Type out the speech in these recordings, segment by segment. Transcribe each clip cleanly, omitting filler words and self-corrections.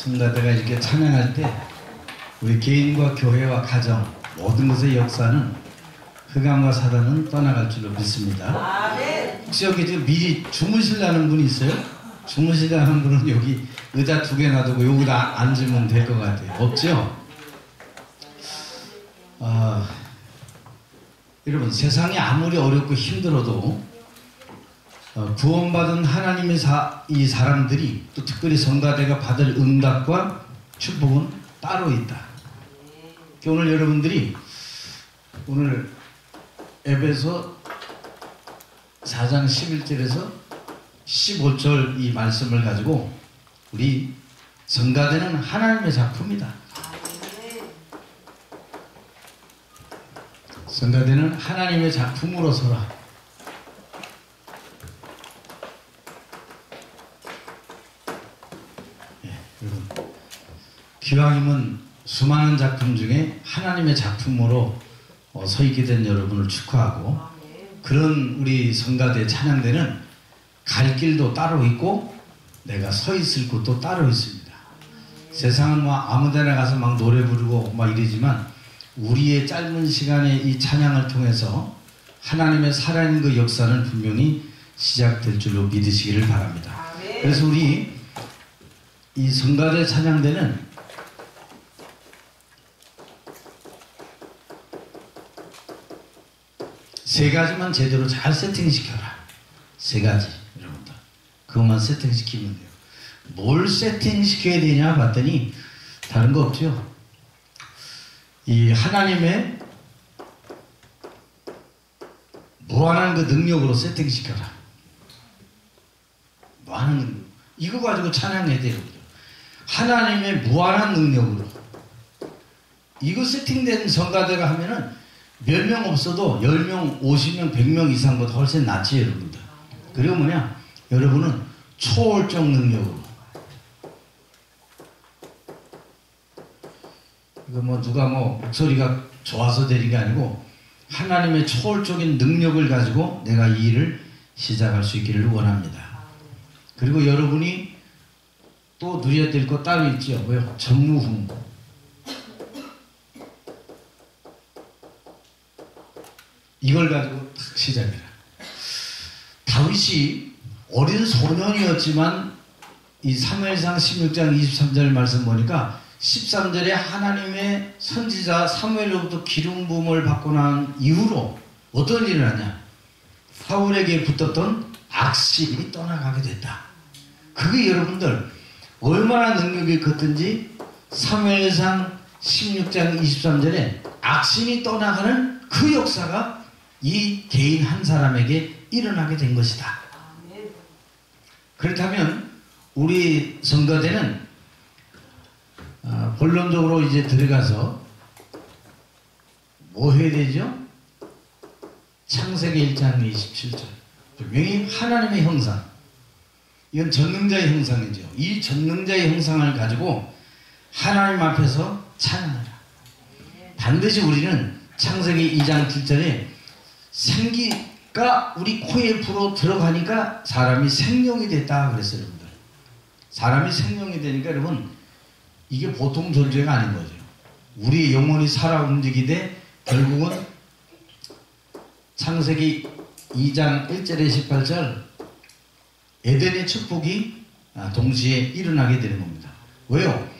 성가대가 이렇게 찬양할 때 우리 개인과 교회와 가정 모든 것의 역사는 흑암과 사단은 떠나갈 줄로 믿습니다. 혹시 여기 지금 미리 주무시려는 분이 있어요? 주무시려는 분은 여기 의자 2개 놔두고 여기다 앉으면 될 것 같아요. 없죠? 여러분, 세상이 아무리 어렵고 힘들어도 구원받은 하나님의 이 사람들이 또 특별히 성가대가 받을 응답과 축복은 따로 있다. 오늘 여러분들이 오늘 에베소 4장 11절에서 15절 이 말씀을 가지고 우리 성가대는 하나님의 작품이다. 성가대는 하나님의 작품으로 서라. 여러분, 기왕이면 수많은 작품 중에 하나님의 작품으로 서 있게 된 여러분을 축하하고, 그런 우리 성가대 찬양대는 갈 길도 따로 있고 내가 서 있을 곳도 따로 있습니다. 세상은 막 아무데나 가서 막 노래 부르고 막 이러지만 우리의 짧은 시간에 이 찬양을 통해서 하나님의 살아있는 그 역사는 분명히 시작될 줄로 믿으시기를 바랍니다. 그래서 우리 이 성가대 찬양대는 세 가지만 제대로 잘 세팅시켜라. 세 가지, 여러분들. 그것만 세팅시키면 돼요. 뭘 세팅시켜야 되냐 봤더니 다른 거 없죠. 이 하나님의 무한한 그 능력으로 세팅시켜라. 무한한 능력. 이거 가지고 찬양해야 돼요. 하나님의 무한한 능력으로. 이거 세팅된 성가대가 하면은 몇 명 없어도 10명, 50명, 100명 이상보다 훨씬 낫지, 여러분들. 그리고 뭐냐? 여러분은 초월적 능력으로. 이거 뭐 누가 뭐 목소리가 좋아서 되는 게 아니고 하나님의 초월적인 능력을 가지고 내가 이 일을 시작할 수 있기를 원합니다. 그리고 여러분이 또 누려야 될 거 따로 있죠. 뭐요? 전무후무. 이걸 가지고 딱 시작해라. 다윗이 어린 소년이었지만 이 사무엘상 16장 23절 말씀 보니까 13절에 하나님의 선지자 사무엘로부터 기름 부음을 받고 난 이후로 어떤 일을 하냐? 사울에게 붙었던 악신이 떠나가게 됐다. 그게 여러분들 얼마나 능력이 컸든지 사무엘상 16장 23절에 악신이 떠나가는 그 역사가 이 개인 한 사람에게 일어나게 된 것이다. 그렇다면 우리 성가대는 본론적으로 이제 들어가서 뭐 해야 되죠? 창세기 1장 27절. 분명히 하나님의 형상. 이건 전능자의 형상이죠. 이 전능자의 형상을 가지고 하나님 앞에서 찬양하라. 반드시 우리는 창세기 2장 7절에 생기가 우리 코에 불어 들어가니까 사람이 생명이 됐다 그랬어요, 여러분들. 사람이 생명이 되니까 여러분 이게 보통 존재가 아닌 거죠. 우리 영혼이 살아 움직이되 결국은 창세기 2장 1절에 18절 에덴의 축복이 동시에 일어나게 되는 겁니다. 왜요?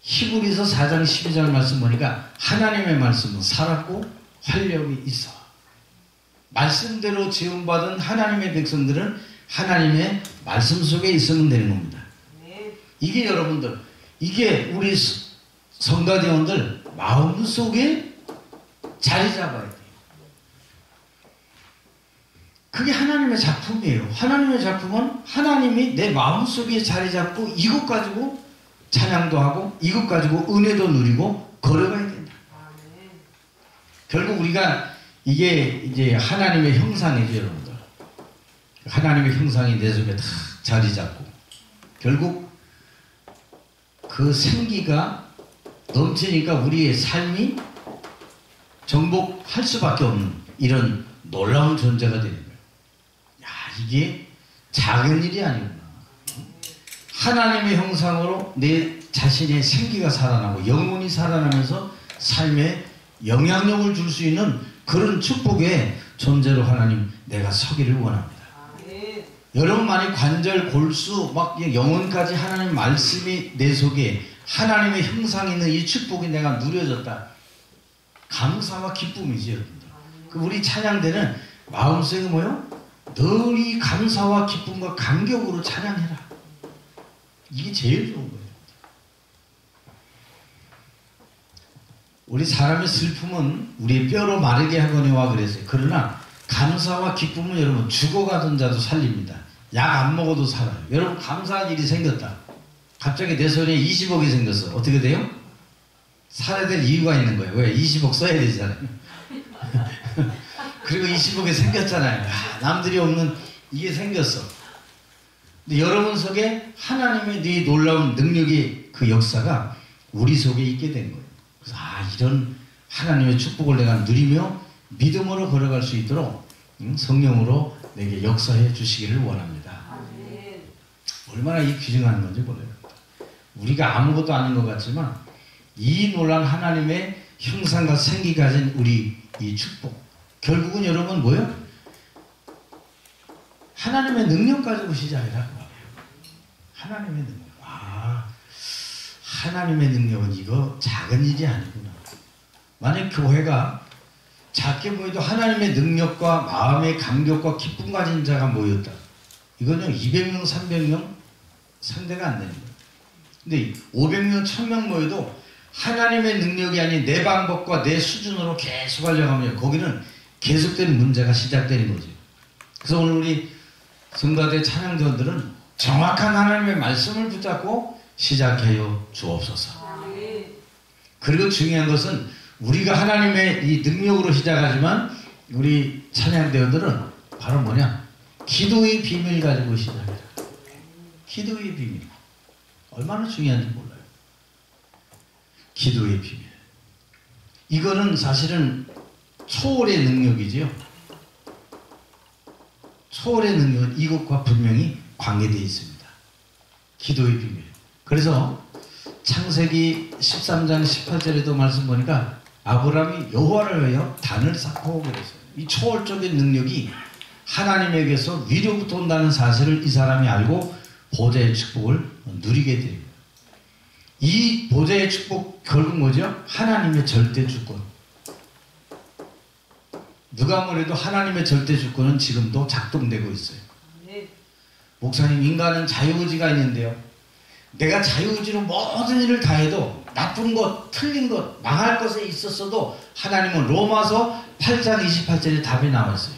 히브리서 4장 12절 말씀 보니까 하나님의 말씀은 살았고 활력이 있어. 말씀대로 지음받은 하나님의 백성들은 하나님의 말씀 속에 있으면 되는 겁니다. 이게 여러분들, 이게 우리 성가대원들 마음속에 자리 잡아야 돼요. 그게 하나님의 작품이에요. 하나님의 작품은 하나님이 내 마음속에 자리 잡고 이것 가지고 찬양도 하고 이것 가지고 은혜도 누리고 걸어가야 된다. 결국 우리가 이게 이제 하나님의 형상이죠, 여러분들. 하나님의 형상이 내 속에 다 자리 잡고 결국 그 생기가 넘치니까 우리의 삶이 정복할 수밖에 없는 이런 놀라운 존재가 되는 거예요. 야, 이게 작은 일이 아니구나. 하나님의 형상으로 내 자신의 생기가 살아나고 영혼이 살아나면서 삶에 영향력을 줄 수 있는 그런 축복의 존재로 하나님 내가 서기를 원합니다. 여러분만이 관절, 골수, 막 영혼까지 하나님 말씀이 내 속에 하나님의 형상이 있는 이 축복이 내가 누려졌다. 감사와 기쁨이지 여러분들. 우리 찬양대는 마음속에 뭐요? 늘 이 감사와 기쁨과 감격으로 찬양해라. 이게 제일 좋은 거예요. 우리 사람의 슬픔은 우리의 뼈로 마르게 하거니와 그랬어요. 그러나 감사와 기쁨은 여러분 죽어가던 자도 살립니다. 약 안 먹어도 살아요. 여러분 감사한 일이 생겼다. 갑자기 내 손에 20억이 생겼어. 어떻게 돼요? 살아야 될 이유가 있는 거예요. 왜? 20억 써야 되잖아요. 그리고 20억이 생겼잖아요. 남들이 없는 이게 생겼어. 근데 여러분 속에 하나님의 네 놀라운 능력의 그 역사가 우리 속에 있게 된 거예요. 그래서 이런 하나님의 축복을 내가 누리며 믿음으로 걸어갈 수 있도록 성령으로 내게 역사해 주시기를 원합니다. 얼마나 이 귀중한 건지 몰라요. 우리가 아무것도 아닌 것 같지만 이 놀란 하나님의 형상과 생기 가진 우리 이 축복, 결국은 여러분 뭐예요? 하나님의 능력 가지고 시작이라고 말해요. 하나님의 능력. 하나님의 능력은 이거 작은 일이 아니구나. 만약 교회가 작게 보여도 하나님의 능력과 마음의 감격과 기쁨 가진 자가 모였다. 이거는 200명, 300명 상대가 안 되는 거예요. 근데 500명, 1000명 모여도 하나님의 능력이 아닌 내 방법과 내 수준으로 계속 하려면 거기는 계속된 문제가 시작되는 거죠. 그래서 오늘 우리 성가대 찬양자들은 정확한 하나님의 말씀을 붙잡고 시작해요 주옵소서. 그리고 중요한 것은 우리가 하나님의 이 능력으로 시작하지만 우리 찬양대원들은 바로 뭐냐? 기도의 비밀 가지고 시작해요. 기도의 비밀. 얼마나 중요한지 몰라요. 기도의 비밀. 이거는 사실은 초월의 능력이지요. 초월의 능력은 이것과 분명히 관계되어 있습니다. 기도의 비밀. 그래서 창세기 13장 18절에도 말씀 보니까 아브라함이 여호와를 위하여 단을 쌓고 그랬어요. 이 초월적인 능력이 하나님에게서 위로부터 온다는 사실을 이 사람이 알고 보좌의 축복을 누리게 됩니다. 이 보좌의 축복 결국 뭐죠? 하나님의 절대 주권. 누가 뭐래도 하나님의 절대 주권은 지금도 작동되고 있어요. 목사님, 인간은 자유의지가 있는데요. 내가 자유의지로 모든 일을 다 해도 나쁜 것, 틀린 것, 망할 것에 있었어도 하나님은 로마서 8장 28절에 답이 나와 있어요.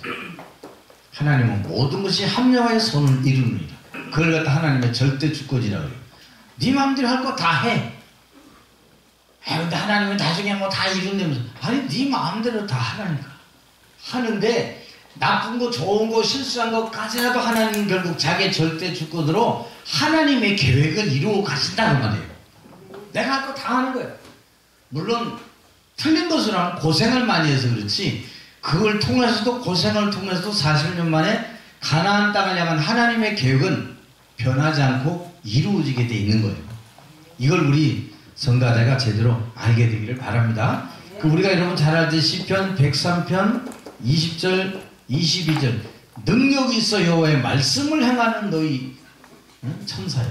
하나님은 모든 것이 합력하여 선을 이루느니라. 그걸 갖다 하나님의 절대 주권이라고 해요. 네 마음대로 할 거 다 해. 근데 하나님은 나중에 뭐 다 이룬다면서. 아니, 네 마음대로 다 하라니까. 하는데 나쁜 거, 좋은 거, 실수한 것까지라도 하나님은 결국 자기의 절대 주권으로 하나님의 계획을 이루어 가신다는 말이에요. 내가 할 거 다 하는 거예요. 물론 틀린 것으로 하면 고생을 많이 해서 그렇지, 그걸 통해서도 고생을 통해서도 40년 만에 가나안 땅을 향한 하나님의 계획은 변하지 않고 이루어지게 돼 있는 거예요. 이걸 우리 성가대가 제대로 알게 되기를 바랍니다. 우리가 여러분 잘 알듯이 시편 103편 20절 22절 능력이 있어 여호와의 말씀을 행하는 너희 천사여.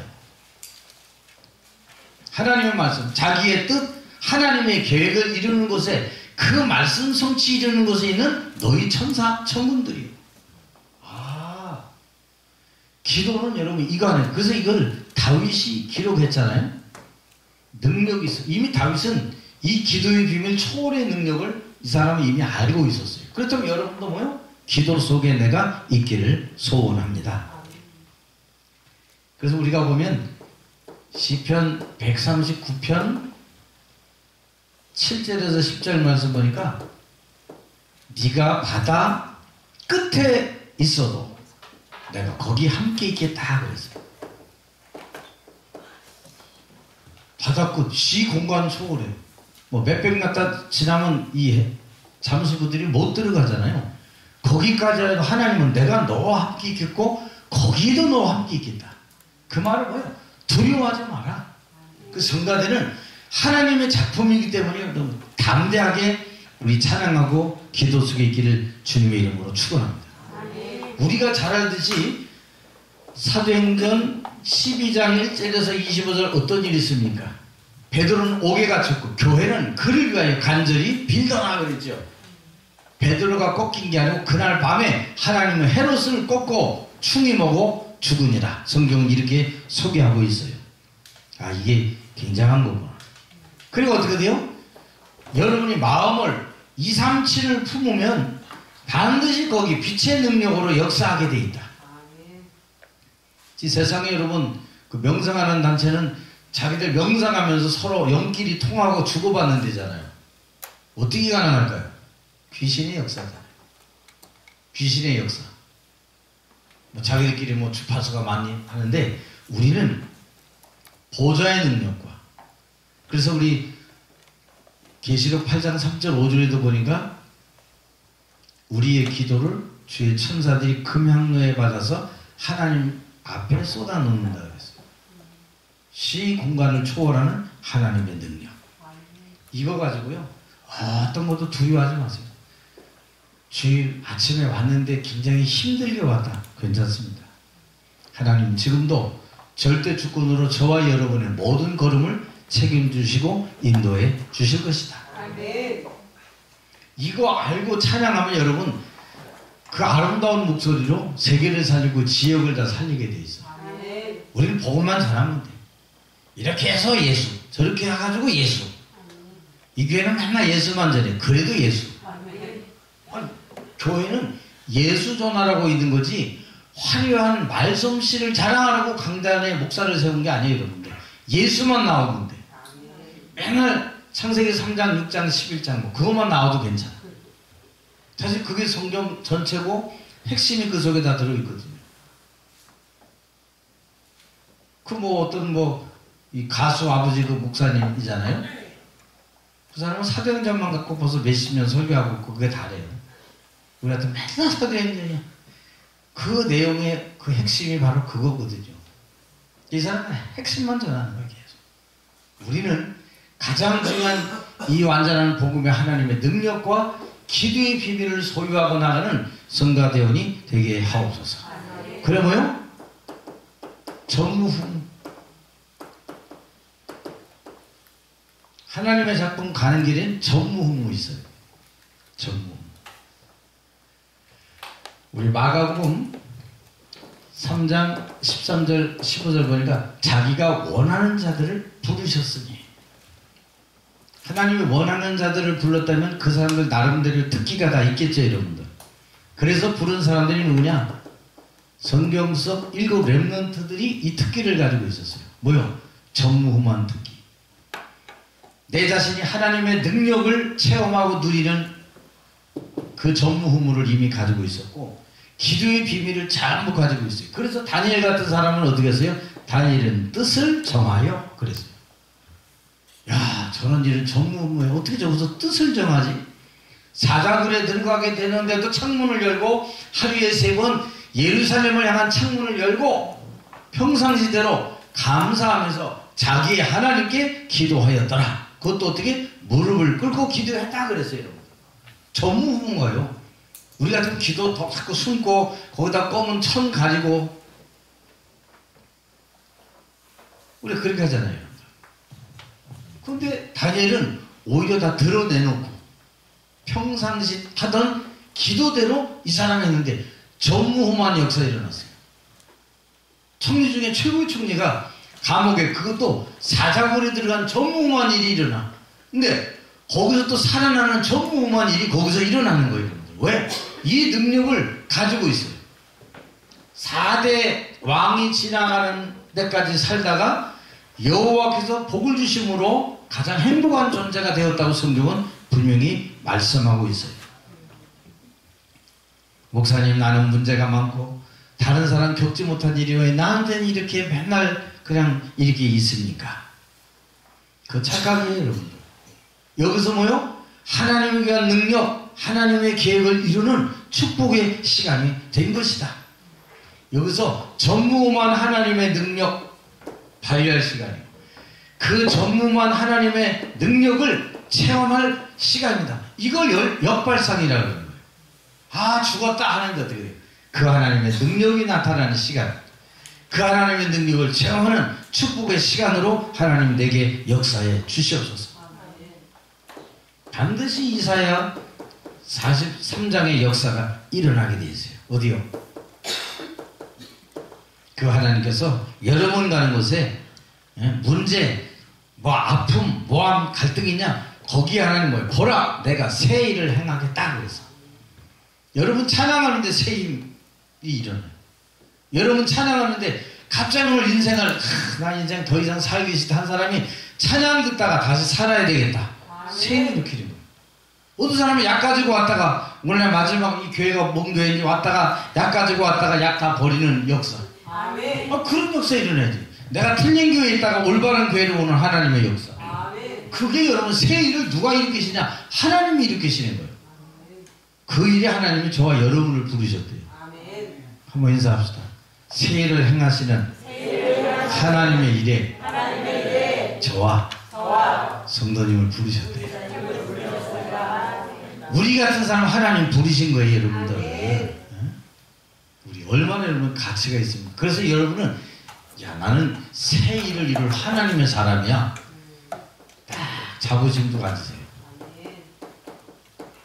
하나님의 말씀, 자기의 뜻, 하나님의 계획을 이루는 곳에, 그 말씀 성취 이루는 곳에 있는 너희 천사, 천군들이요. 기도는 여러분 이거 하는, 그래서 이걸 다윗이 기록했잖아요. 능력이 있어. 이미 다윗은 이 기도의 비밀, 초월의 능력을 이 사람이 이미 알고 있었어요. 그렇다면 여러분도 뭐요? 기도 속에 내가 있기를 소원합니다. 그래서 우리가 보면 시편 139편 7절에서 10절 말씀 보니까 네가 바다 끝에 있어도 내가 거기 함께 있겠다 그랬어요. 바다 끝, 시 공간 초월해. 뭐 몇백 나타 지나면 이 잠수부들이 못 들어가잖아요. 거기까지라도 하나님은 내가 너와 함께 있겠고 거기도 너와 함께 있겠다. 그 말은 뭐예요? 두려워하지 마라. 그 성가대는 하나님의 작품이기 때문에 너무 담대하게 우리 찬양하고 기도 속에 있기를 주님의 이름으로 축원합니다. 우리가 잘 알듯이 사도행전 12장 1절에서 25절 어떤 일이 있습니까? 베드로는 옥에 갇혔고 교회는 그를 위하여 간절히 빌더나 그랬죠. 베드로가 꺾인 게 아니고 그날 밤에 하나님은 헤롯을 꺾고 충이 먹고 죽으니라. 성경은 이렇게 소개하고 있어요. 아, 이게 굉장한 거구나. 그리고 어떻게 돼요? 여러분이 마음을 237을 품으면 반드시 거기 빛의 능력으로 역사하게 돼 있다. 이 세상에 여러분 그 명상하는 단체는 자기들 명상하면서 서로 영끼리 통하고 주고받는 데잖아요. 어떻게 가능할까요? 귀신의 역사잖아요. 귀신의 역사. 뭐 자기들끼리 뭐 주파수가 많이 하는데 우리는 보좌의 능력과, 그래서 우리 계시록 8장 3절 5절에도 보니까 우리의 기도를 주의 천사들이 금향로에 받아서 하나님 앞에 쏟아놓는다 그랬어요. 시 공간을 초월하는 하나님의 능력. 이거 가지고요 어떤 것도 두려워하지 마세요. 주일 아침에 왔는데 굉장히 힘들게 왔다. 괜찮습니다. 하나님 지금도 절대 주권으로 저와 여러분의 모든 걸음을 책임주시고 인도해 주실 것이다. 아멘. 이거 알고 찬양하면 여러분 그 아름다운 목소리로 세계를 살리고 지역을 다 살리게 돼 있어. 아멘. 우리는 복음만 잘하면 돼. 이렇게 해서 예수, 저렇게 해가지고 예수. 이 교회는 맨날 예수만 전해. 그래도 예수. 아니, 교회는 예수 전하라고 있는 거지 화려한 말솜씨를 자랑하라고 강단에 목사를 세운 게 아니에요. 여러분들. 예수만 나오면 돼. 맨날 창세기 3장, 6장, 11장 뭐 그것만 나와도 괜찮아. 사실 그게 성경 전체고 핵심이 그 속에 다 들어있거든요. 그 뭐 어떤 뭐 이 가수 아버지 그 목사님이잖아요. 그 사람은 사도행전만 갖고 벌써 몇십 년 설교하고 그게 다래요. 우리 같은 맨날 사도행전이야. 그 내용의 그 핵심이 바로 그거거든요. 이 사람은 핵심만 전하는 거예요. 계속. 우리는 가장 중요한 이 완전한 복음의 하나님의 능력과 기도의 비밀을 소유하고 나가는 성가대원이 되게 하옵소서. 그래 뭐요? 전무후무. 하나님의 작품 가는 길엔 전무후무 있어요. 전무후무. 우리 마가복음 3장 13절 15절 보니까 자기가 원하는 자들을 부르셨으니, 하나님이 원하는 자들을 불렀다면 그 사람들 나름대로 특기가 다 있겠죠 여러분들. 그래서 부른 사람들이 누구냐? 성경 속 7 렘넌트들이 이 특기를 가지고 있었어요. 뭐요? 전무후무한 특기. 내 자신이 하나님의 능력을 체험하고 누리는 그 전무후무를 이미 가지고 있었고 기도의 비밀을 전부 가지고 있어요. 그래서 다니엘 같은 사람은 어떻게 했어요? 다니엘은 뜻을 정하여 그랬어요. 야, 저런 일은 전무후무에 어떻게 저기서 뜻을 정하지? 사자굴에 들어가게 되는데도 창문을 열고 하루에 3번 예루살렘을 향한 창문을 열고 평상시대로 감사하면서 자기 하나님께 기도하였더라. 그것도 어떻게? 무릎을 꿇고 기도했다 그랬어요. 전무후무인 거예요. 우리 같은 기도 더 자꾸 숨고 거기다 검은 천 가지고 우리 그렇게 하잖아요. 그런데 다니엘은 오히려 다 드러내놓고 평상시 하던 기도대로 이 사람이 했는데 전무후무한 역사가 일어났어요. 총리 중에 최고의 총리가 감옥에, 그것도 사자굴에 들어간 전무후무한 일이 일어나. 근데 거기서 또 살아나는 전무후무한 일이 거기서 일어나는 거예요. 왜? 이 능력을 가지고 있어요. 4대 왕이 지나가는 데까지 살다가 여호와께서 복을 주심으로 가장 행복한 존재가 되었다고 성경은 분명히 말씀하고 있어요. 목사님, 나는 문제가 많고 다른 사람 겪지 못한 일이 왜 나한테는 이렇게 맨날 그냥 이렇게 있습니까? 그 착각이에요, 여러분들. 여기서 뭐요? 하나님에 대한 능력, 하나님의 계획을 이루는 축복의 시간이 된 것이다. 여기서 전무후무한 하나님의 능력, 발휘할 시간이고 그 전무한 하나님의 능력을 체험할 시간입니다. 이걸 역발상이라고 하는 거예요. 아, 죽었다 하는데 어떻게 돼요? 그 하나님의 능력이 나타나는 시간, 그 하나님의 능력을 체험하는 축복의 시간으로 하나님 내게 역사해 주시옵소서. 반드시 이사야 43장의 역사가 일어나게 되어 있어요. 어디요? 그 하나님께서 여러분 가는 곳에 문제, 뭐 아픔, 모함, 갈등이 있냐? 거기에 하나님 뭐예요? 보라, 내가 새 일을 행하겠다 그래서. 여러분 찬양하는데 새 일이 일어나요. 여러분 찬양하는데 갑자기 오늘 인생을 나 인생 더 이상 살기 싫다 한 사람이 찬양 듣다가 다시 살아야 되겠다. 새 일을 일으키는 거예요. 어떤 사람이 약 가지고 왔다가 오늘 마지막 이 교회가 뭔 교회인지 왔다가 약 가지고 왔다가 약 다 버리는 역사. 그런 역사 일어나야지. 내가 틀린 교회에 있다가 올바른 교회로 오는 하나님의 역사. 그게 여러분 새 일을 누가 일으키시냐? 하나님이 일으키시는 거예요. 그 일에 하나님이 저와 여러분을 부르셨대요. 한번 인사합시다. 새 일을 행하시는 하나님의 일에 저와 성도님을 부르셨대요. 우리 같은 사람 하나님 부르신 거예요, 여러분들. 우리 얼마나 여러분 가치가 있습니까? 그래서 여러분은 야, 나는 새 일을 이룰 하나님의 사람이야. 딱 자부심도 가지세요.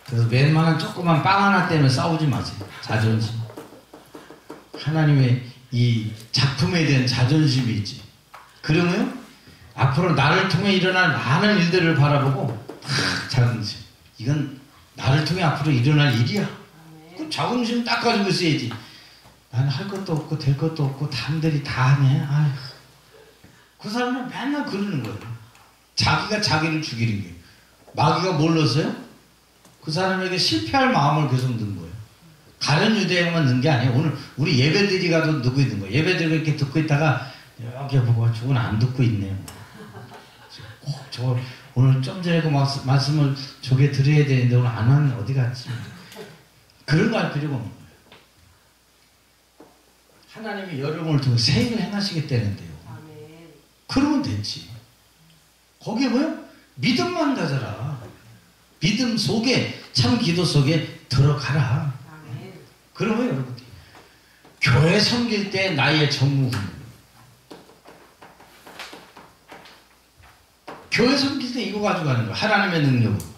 그래서 웬만한 조그만 빵 하나 때문에 싸우지 마세요. 자존심. 하나님의 이 작품에 대한 자존심이 있지. 그러면 앞으로 나를 통해 일어날 많은 일들을 바라보고 자존심. 이건 나를 통해 앞으로 일어날 일이야. 그 자긍심 딱 가지고 있어야지. 나는 할 것도 없고 될 것도 없고 남들이 다 하네. 아휴. 그 사람은 맨날 그러는 거예요. 자기가 자기를 죽이는 게. 마귀가 뭘 넣었어요? 그 사람에게 실패할 마음을 계속 넣은 거예요. 가련 유대에만 넣은 게 아니에요. 오늘 우리 예배드리 가도 넣고 있는 거예요. 예배드리 이렇게 듣고 있다가 여기 보고 저건 안 듣고 있네요. 꼭 저 오늘 좀 전에 그 말씀을 저게 들어야 되는데 오늘 안 하면 어디 갔지? 그런 거 할 필요가 없는 거예요. 하나님이 여러분을 통해 새 일을 행하시겠다는데요. 그러면 됐지. 거기에 뭐요? 믿음만 가져라. 믿음 속에 참 기도 속에 들어가라. 그러면 여러분들 교회 섬길 때 나의 전무후무. 교회 섬길 때 이거 가지고 가는 거야. 하나님의 능력으로.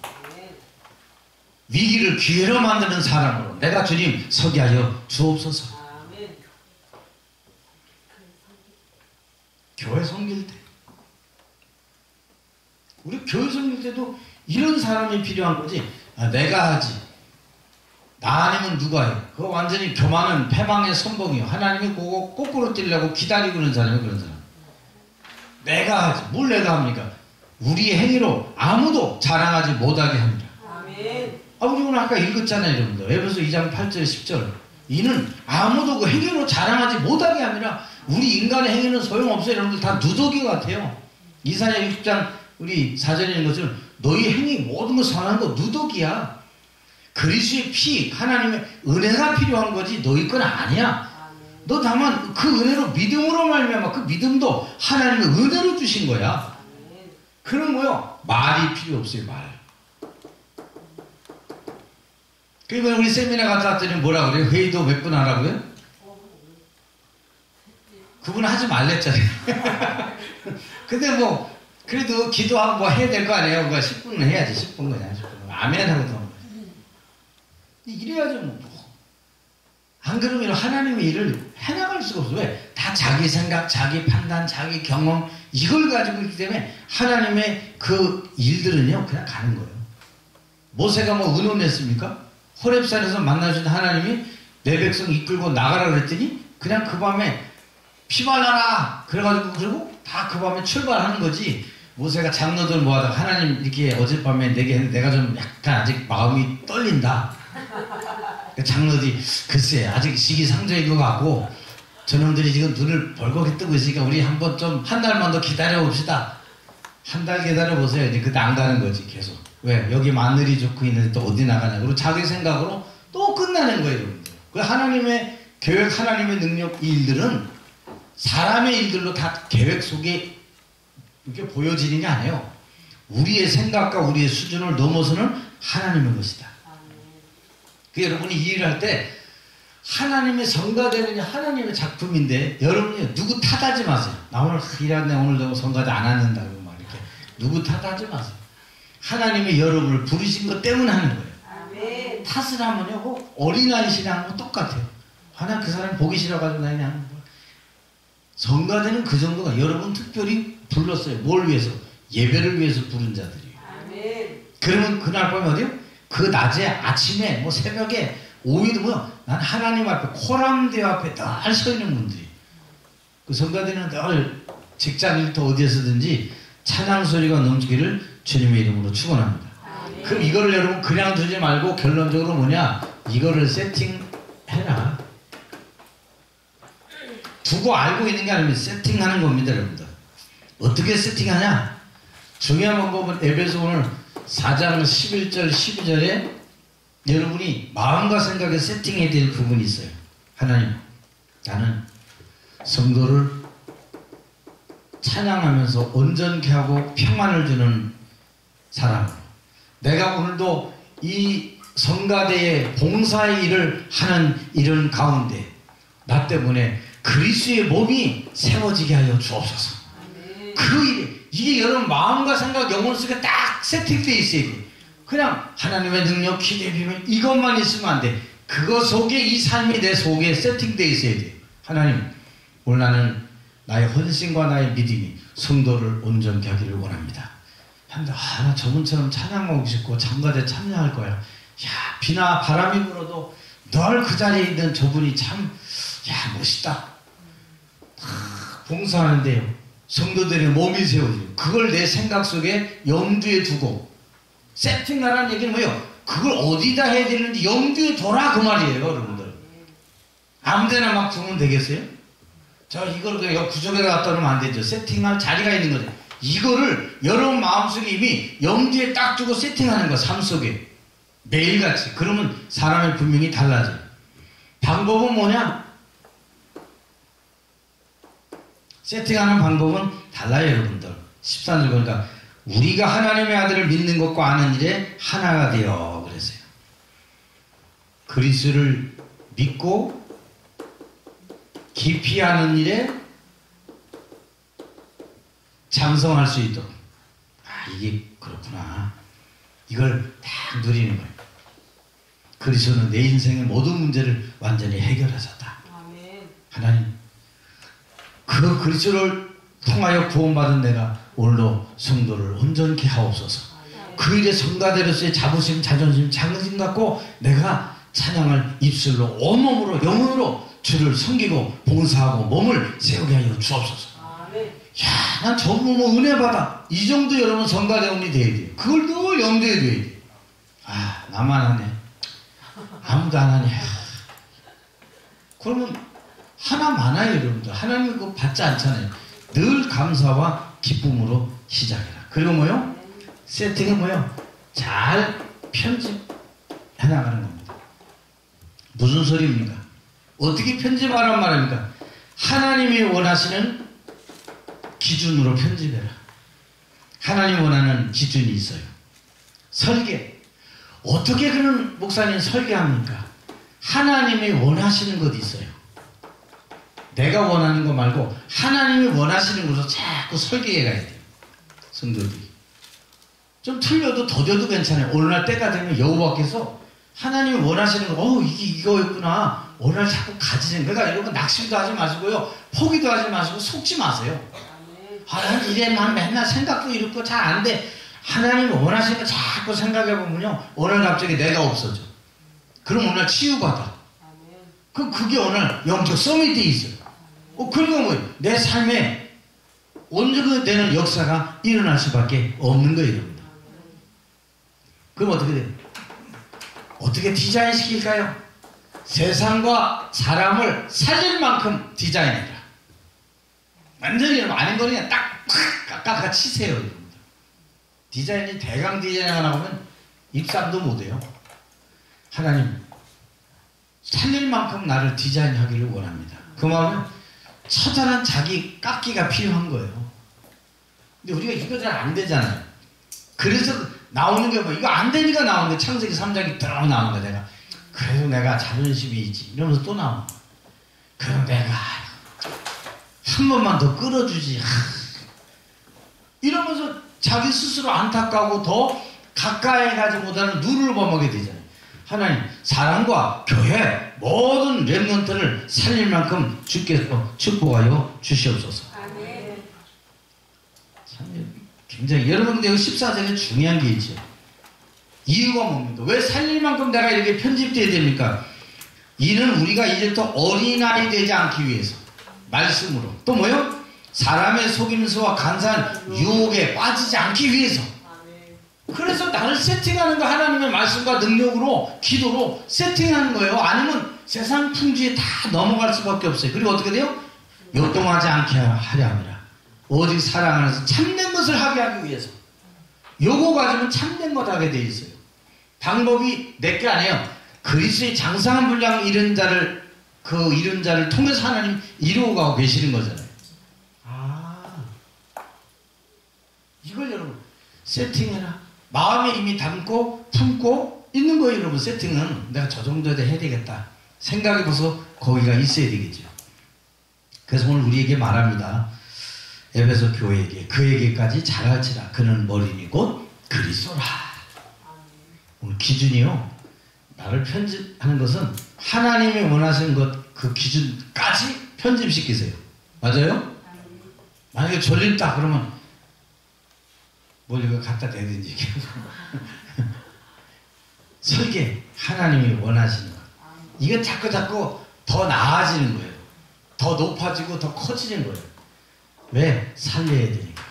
위기를 기회로 만드는 사람으로 내가 주님 서게 하여 주옵소서. 교회 섬길 때 우리 교회 섬길 때도 이런 사람이 필요한 거지. 아, 내가 하지. 나 아니면 누가 해. 그거 완전히 교만은 패망의 선봉이요. 하나님이 그거 거꾸로 뛰려고 기다리고 있는 사람이 그런 사람. 내가 하지. 뭘 내가 합니까? 우리의 행위로 아무도 자랑하지 못하게 합니다. 우리 오늘 아까 읽었잖아요, 여러분들. 에베소 2장 8절 10절. 이는 아무도 그 행위로 자랑하지 못하게 합니다. 우리 인간의 행위는 소용없어요. 여러분들 다 누더기 같아요. 이사야 60장 우리 사전에 있는 것처럼 너희 행위 모든 거 선한 거 누더기야. 그리스도의 피, 하나님의 은혜가 필요한 거지 너희 건 아니야. 너 다만 그 은혜로 믿음으로 말미암아 그 믿음도 하나님의 은혜로 주신 거야. 그런 거요. 말이 필요 없어요. 말. 그러면 우리 세미나 갔다 왔더니 뭐라 그래요? 회의도 몇 분 하라고요? 그분 하지 말랬잖아요. 근데 뭐 그래도 기도하고 뭐 해야 될 거 아니에요? 뭐 10분은 해야지. 10분 그냥 10분. 아멘 하고 또. 이래야죠 뭐. 안 그러면 하나님의 일을 해나갈 수가 없어요. 왜? 다 자기 생각, 자기 판단, 자기 경험 이걸 가지고 있기 때문에 하나님의 그 일들은요 그냥 가는 거예요. 모세가 뭐 의논했습니까? 호렙산에서 만나신 하나님이 내 백성 이끌고 나가라 그랬더니 그냥 그 밤에 피말라라 그래가지고 그리고 다 그 밤에 출발하는 거지. 모세가 장로들 모아다가 하나님 이렇게 어젯밤에 내게 했는데 내가 좀 약간 아직 마음이 떨린다. 장로들이 글쎄 아직 시기상조인 것 같고 저놈들이 지금 눈을 벌겋게 뜨고 있으니까 우리 한번 좀 한 달만 더 기다려 봅시다. 한 달 기다려 보세요. 이제 그때 안 가는 거지 계속. 왜? 여기 마늘이 좋고 있는데 또 어디 나가냐. 그리고 자기 생각으로 또 끝나는 거예요, 여러분들. 그 하나님의 계획, 하나님의 능력 이 일들은 사람의 일들로 다 계획 속에 이렇게 보여지는 게 아니에요. 우리의 생각과 우리의 수준을 넘어서는 하나님의 것이다. 그 여러분이 이 일을 할 때 하나님의 성가대는 하나님의 작품인데 여러분이 누구 탓하지 마세요. 나 오늘 일하는데 오늘도 성가대 안 하는다고 막 이렇게 누구 탓하지 마세요. 하나님이 여러분을 부르신 것 때문에 하는 거예요. 아멘. 탓을 하면요 어린아이 신앙하고 똑같아요. 하나 그 사람 보기 싫어가지고 나 그냥 하는 거예요. 성가대는 그 정도가 여러분 특별히 불렀어요. 뭘 위해서? 예배를 위해서 부른 자들이에요. 아멘. 그러면 그날 밤에 어디요? 그 낮에 아침에 뭐 새벽에 오후에도 뭐요? 난 하나님 앞에 코람대 앞에 늘 서 있는 분들이 그 성가대는 늘 직장 일터 어디에서든지 찬양 소리가 넘치기를 주님의 이름으로 축원합니다. 그럼 이거를 여러분 그냥 두지 말고 결론적으로 뭐냐? 이거를 세팅해라. 두고 알고 있는 게 아니면 세팅하는 겁니다, 여러분들. 어떻게 세팅하냐? 중요한 방법은 에베소 오늘 4장 11절 12절에 여러분이 마음과 생각에 세팅해야 될 부분이 있어요. 하나님, 나는 성도를 찬양하면서 온전케 하고 평안을 주는 사람. 내가 오늘도 이 성가대의 봉사의 일을 하는 이런 가운데 나 때문에 그리스도의 몸이 세워지게 하여 주옵소서. 그 일이 이게 여러분 마음과 생각 영혼 속에 딱 세팅되어 있어야 돼. 그냥 하나님의 능력 기대 비밀 이것만 있으면 안 돼. 그거 속에 이 삶이 내 속에 세팅되어 있어야 돼. 하나님 오늘 나는 나의 헌신과 나의 믿음이 성도를 온전케 하기를 원합니다. 나 저분처럼 찬양하고 싶고 장가대 참여할 거야. 야 비나 바람이 불어도 늘 그 자리에 있는 저분이 참 멋있다. 봉사하는데요. 성도들의 몸이 세워지고 그걸 내 생각 속에 염두에 두고 세팅하라는 얘기는 뭐예요? 그걸 어디다 해야 되는지 염두에 둬라 그 말이에요, 여러분들. 아무데나 막 두면 되겠어요? 이걸 그냥 구석에 갖다 놓으면 안 되죠. 세팅할 자리가 있는 거죠. 이거를 여러분 마음속에 이미 염두에 딱 두고 세팅하는 거야, 삶 속에. 매일같이. 그러면 사람의 분명히 달라져요. 방법은 뭐냐? 세팅하는 방법은 달라요, 여러분들. 14절 보니까 우리가 하나님의 아들을 믿는 것과 아는 일에 하나가 되어 그랬어요. 그리스도를 믿고 깊이 아는 일에 장성할 수 있도록. 이게 그렇구나. 이걸 다 누리는 거예요. 그리스도는 내 인생의 모든 문제를 완전히 해결하셨다. 하나님 그 그리스도를 통하여 구원받은 내가 오늘도 성도를 온전케 하옵소서. 그 일에 성가대로서의 자부심, 자존심, 자긍심 갖고 내가 찬양할 입술로 온몸으로 영혼으로 주를 섬기고 봉사하고 몸을 세우게 하여 주옵소서. 난 전부 은혜 받아. 이 정도 여러분 성가대원이 돼야 돼요. 그걸 늘 염두에 둬야 돼요. 나만 하네. 아무도 안 하네. 그러면 하나 많아요, 여러분들. 하나님 그거 받지 않잖아요. 늘 감사와 기쁨으로 시작해라. 그리고 뭐요? 세팅은 뭐요? 잘 편집해 나가는 겁니다. 무슨 소리입니까? 어떻게 편집하란 말입니까? 하나님이 원하시는 기준으로 편집해라. 하나님 원하는 기준이 있어요. 설계. 어떻게 그런 목사님 설계합니까? 하나님이 원하시는 것이 있어요. 내가 원하는 거 말고 하나님이 원하시는 것으로 자꾸 설계해 가야 돼요. 성도들이. 좀 틀려도 더뎌도 괜찮아요. 오늘날 때가 되면 여호와께서 하나님이 원하시는 거, 이게 이거였구나. 오늘 자꾸 가지는. 그러니까 여러분 낙심도 하지 마시고요. 포기도 하지 마시고 속지 마세요. 난 이래만 맨날 생각도 이렇고 잘 안 돼. 하나님이 원하시는 거 자꾸 생각해 보면요. 오늘 갑자기 내가 없어져. 그럼 오늘 치유받아. 그럼 그게 오늘 영적 서밋이 있어요. 그리고 뭐예요? 내 삶에 온전되는 역사가 일어날 수밖에 없는 거예요, 여러분. 그럼 어떻게 돼요? 어떻게 디자인 시킬까요? 세상과 사람을 살릴 만큼 디자인해라. 완전히 아닌 거 그냥 딱 깎아 치세요, 여러분들. 디자인이 대강 디자인 하나 나오면 입상도 못해요. 하나님 살릴 만큼 나를 디자인하기를 원합니다. 그 마음은 처절한 자기 깎기가 필요한 거예요. 근데 우리가 이거 잘 안 되잖아요. 그래서 나오는 게 뭐 이거 안 되니까 나오는 게 창세기 3장이 딱 나오는 거야. 내가 그래도 내가 자존심이 있지 이러면서 또 나오는 거야. 그럼 내가 한 번만 더 끌어주지 이러면서 자기 스스로 안타까우고 더 가까이 가지 못하는 눈을 범하게 되잖아요. 하나님 사랑과 교회 모든 렘넌트를 살릴 만큼 주께서 축복하여 주시옵소서. 아멘. 참 굉장히 여러분 근데 여기 14절에 중요한 게 있죠. 이유가 뭡니까? 왜 살릴 만큼 내가 이렇게 편집돼야 됩니까? 이는 우리가 이제부터 어린아이 되지 않기 위해서 말씀으로 또 뭐요? 사람의 속임수와 간사한 유혹에 빠지지 않기 위해서. 그래서 나를 세팅하는 거 하나님의 말씀과 능력으로 기도로 세팅하는 거예요. 아니면 세상 풍지에 다 넘어갈 수밖에 없어요. 그리고 어떻게 돼요? 요동하지 않게 하려 함이라. 오직 사랑 안에서 참된 것을 하게 하기 위해서. 요거 가지면 참된 것 하게 돼 있어요. 방법이 내 게 아니에요. 그리스도의 장성한 분량 이런 자를 그 이런 자를 통해서 하나님 이루어가고 계시는 거잖아요. 이걸 여러분 세팅해라. 마음에 이미 담고 품고 있는 거예요. 여러분 세팅은 내가 저 정도에 해야 되겠다 생각이 벌써 거기가 있어야 되겠죠. 그래서 오늘 우리에게 말합니다. 에베소 교회에게 그에게까지 잘할지라 그는 머리니 곧 그리스도라. 오늘 기준이요. 나를 편집하는 것은 하나님이 원하시는 것 그 기준까지 편집시키세요. 맞아요? 만약에 졸린다 그러면 뭘 이거 갖다 대든지 설계 하나님이 원하시는 것 이건 자꾸 더 나아지는 거예요. 더 높아지고 더 커지는 거예요. 왜? 살려야 되니까.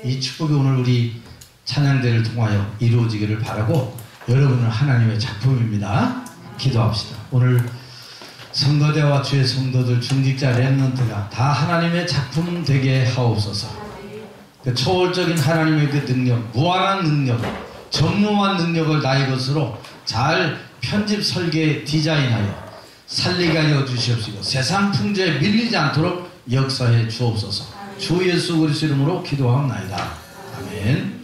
이 축복이 오늘 우리 찬양대를 통하여 이루어지기를 바라고 여러분은 하나님의 작품입니다. 기도합시다. 오늘 성도대와 주의 성도들 중직자 렘넌트가 다 하나님의 작품 되게 하옵소서. 그 초월적인 하나님의 그 능력, 무한한 능력, 전무한 능력을 나의 것으로 잘 편집, 설계, 디자인하여 살리게 하여 주시옵시고 세상 풍조에 밀리지 않도록 역사해 주옵소서. 주 예수 그리스도 이름으로 기도하옵나이다. 아멘.